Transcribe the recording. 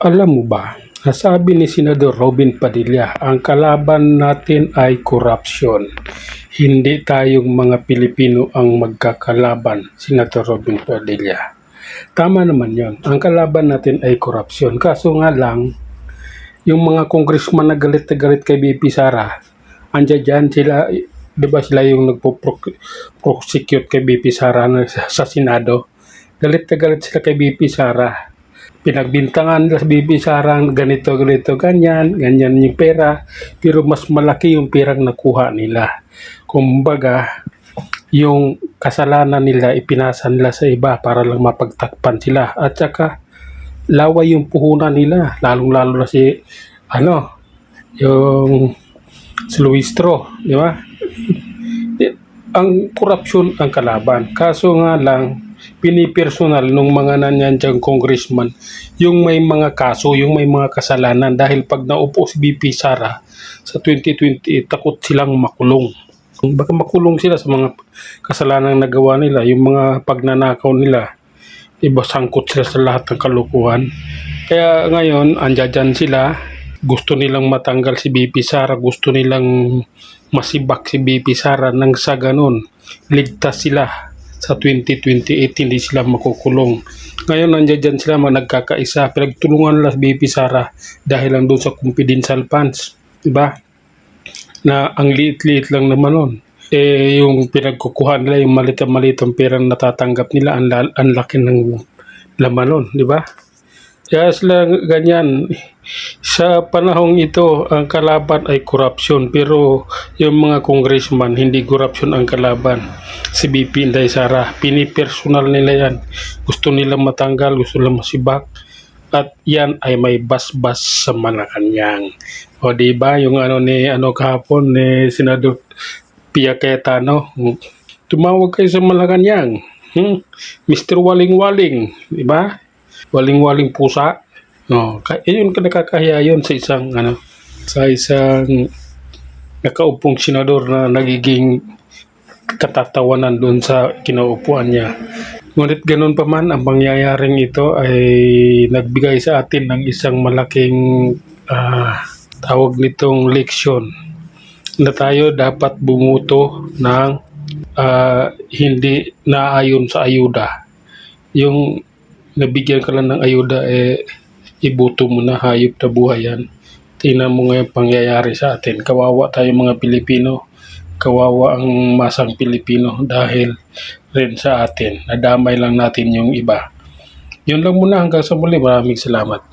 Alam mo ba, nasabi ni Senador Robin Padilla, ang kalaban natin ay korupsyon. Hindi tayong mga Pilipino ang magkakalaban, Senador Robin Padilla. Tama naman yon. Ang kalaban natin ay korupsyon. Kaso nga lang, yung mga congressman na galit kay BP Sara, andyan dyan sila, di ba sila yung nagpo-prosecute kay BP Sara sa Senado? Galit sila kay BP Sara. Pinagbintangan nila sa BP Sara, ganito, ganyan yung pera, pero mas malaki yung perang nakuha nila. Kumbaga, yung kasalanan nila, ipinasa nila sa iba para lang mapagtakpan sila. At saka, laway yung puhunan nila, lalong-lalo na yung si Luistro, di ba? Ang korupsyon ang kalaban. Kaso nga lang, pinipersonal nung mga nandiyan congressman yung may mga kaso, yung may mga kasalanan dahil pag naupo si BP Sara sa 2028 takot silang makulong. Baka makulong sila sa mga kasalanang nagawa nila, yung mga pagnanakaw nila, iba sangkot sila sa lahat ng kalukuhan. Kaya ngayon andyan sila, gusto nilang matanggal si BP Sara, gusto nilang masibak si BP Sara, nang sa ganun ligtas sila sa 2028, hindi sila makukulong. Ngayon nandiyan sila nagkakaisa, pinagtulungan nila si BP Sara dahil lang doon sa confidential funds, diba? Na ang liit-liit lang naman nun. Yung pinagkukuha nila, yung maliit-malitang perang natatanggap nila, ang laki ng laman nun, diba? Kaya sila ganyan. Sa panahong ito, ang kalaban ay korupsyon. Pero yung mga congressman, hindi korupsyon ang kalaban. Si BP Inday Sara, pinipersonal nila yan. Gusto nilang matanggal, gusto nilang masibak. At yan ay may basbas sa Malacanang. O diba, yung kahapon ni Senador Pia Cayetano, tumawag kayo sa Malacanang. Mr. Waling-Waling, diba? Waling-waling pusa. No, yun nakakahiya yun sa isang nakaupong senador na nagiging katatawanan doon sa kinaupuan niya. Ngunit ganun pa man, ang pangyayaring ito ay nagbigay sa atin ng isang malaking tawag nitong leksyon na tayo dapat bumuto ng hindi naayon sa ayuda. Yung nabigyan ka lang ng ayuda, ibuto mo na, hayop na buhay yan. Tingnan mo ngayon pangyayari sa atin. Kawawa tayo mga Pilipino. Kawawa ang masang Pilipino dahil rin sa atin. Nadamay lang natin yung iba. Yun lang muna, hanggang sa muli. Maraming salamat.